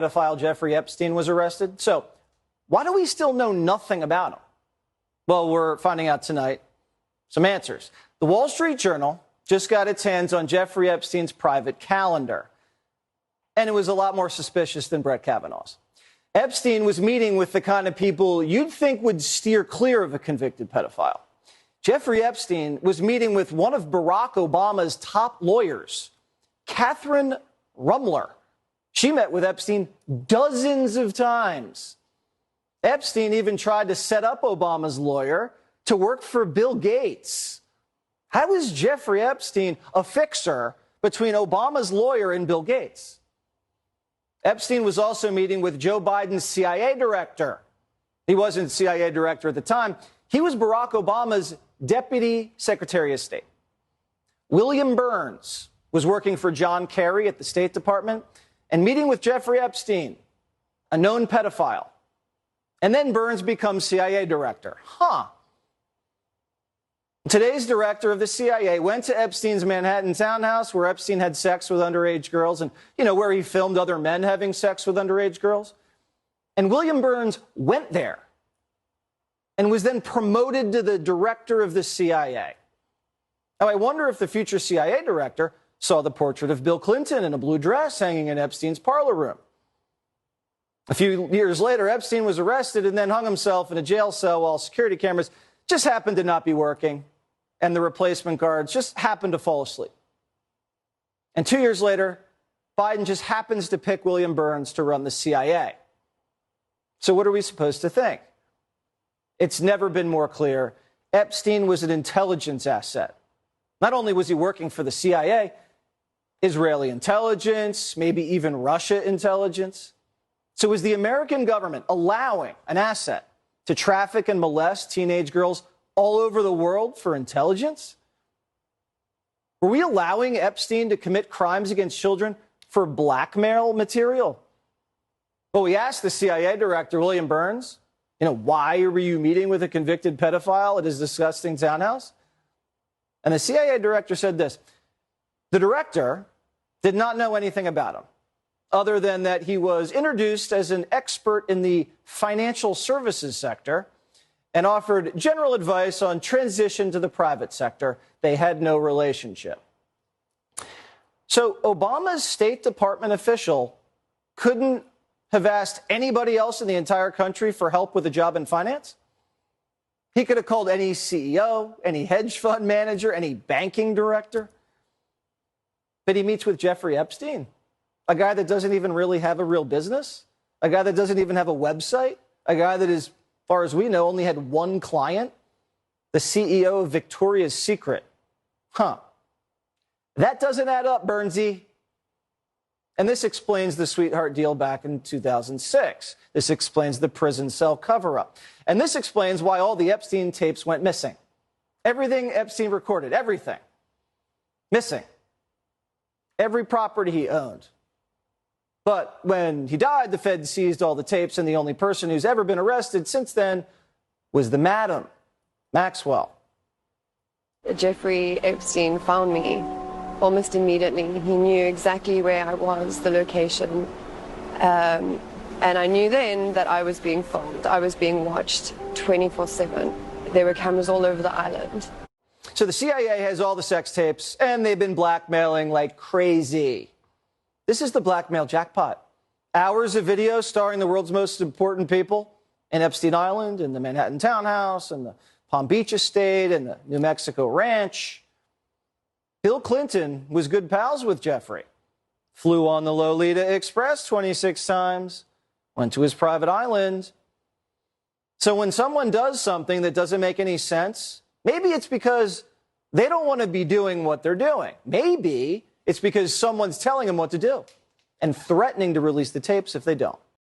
pedophile Jeffrey Epstein was arrested. So why do we still know nothing about him? Well, we're finding out tonight some answers. The Wall Street Journal just got its hands on Jeffrey Epstein's private calendar, and it was a lot more suspicious than Brett Kavanaugh's. Epstein was meeting with the kind of people you'd think would steer clear of a convicted pedophile. Jeffrey Epstein was meeting with one of Barack Obama's top lawyers, Catherine Rumler. She met with Epstein dozens of times. Epstein even tried to set up Obama's lawyer to work for Bill Gates. How is Jeffrey Epstein a fixer between Obama's lawyer and Bill Gates? Epstein was also meeting with Joe Biden's CIA director. He wasn't CIA director at the time. He was Barack Obama's deputy secretary of state. William Burns was working for John Kerry at the State Department and meeting with Jeffrey Epstein, a known pedophile. And then Burns becomes CIA director. Today's director of the CIA went to Epstein's Manhattan townhouse where Epstein had sex with underage girls and, where he filmed other men having sex with underage girls. And William Burns went there and was then promoted to the director of the CIA. Now, I wonder if the future CIA director saw the portrait of Bill Clinton in a blue dress hanging in Epstein's parlor room. A few years later, Epstein was arrested and then hung himself in a jail cell while security cameras just happened to not be working, and the replacement guards just happened to fall asleep. And 2 years later, Biden just happens to pick William Burns to run the CIA. So what are we supposed to think? It's never been more clear. Epstein was an intelligence asset. Not only was he working for the CIA, Israeli intelligence, maybe even Russia intelligence. So was the American government allowing an asset to traffic and molest teenage girls all over the world for intelligence? Were we allowing Epstein to commit crimes against children for blackmail material? Well, we asked the CIA director, William Burns, why were you meeting with a convicted pedophile at his disgusting townhouse? And the CIA director said this: the director did not know anything about him, other than that he was introduced as an expert in the financial services sector and offered general advice on transition to the private sector. They had no relationship. So Obama's State Department official couldn't have asked anybody else in the entire country for help with a job in finance? He could have called any CEO, any hedge fund manager, any banking director. But he meets with Jeffrey Epstein, a guy that doesn't even really have a real business, a guy that doesn't even have a website, a guy that, as far as we know, only had one client, the CEO of Victoria's Secret. That doesn't add up, Burnsy. And this explains the sweetheart deal back in 2006. This explains the prison cell cover-up. And this explains why all the Epstein tapes went missing. Everything Epstein recorded, everything, missing. Every property he owned. But when he died, the Fed seized all the tapes, and the only person who's ever been arrested since then was the Madam, Maxwell. Jeffrey Epstein found me almost immediately. He knew exactly where I was, the location. And I knew then that I was being filmed. I was being watched 24/7. There were cameras all over the island. So the CIA has all the sex tapes, and they've been blackmailing like crazy. This is the blackmail jackpot. Hours of video starring the world's most important people in Epstein Island, in the Manhattan townhouse, in the Palm Beach estate, in the New Mexico ranch. Bill Clinton was good pals with Jeffrey. Flew on the Lolita Express 26 times. Went to his private island. So when someone does something that doesn't make any sense, maybe it's because they don't want to be doing what they're doing. Maybe it's because someone's telling them what to do and threatening to release the tapes if they don't.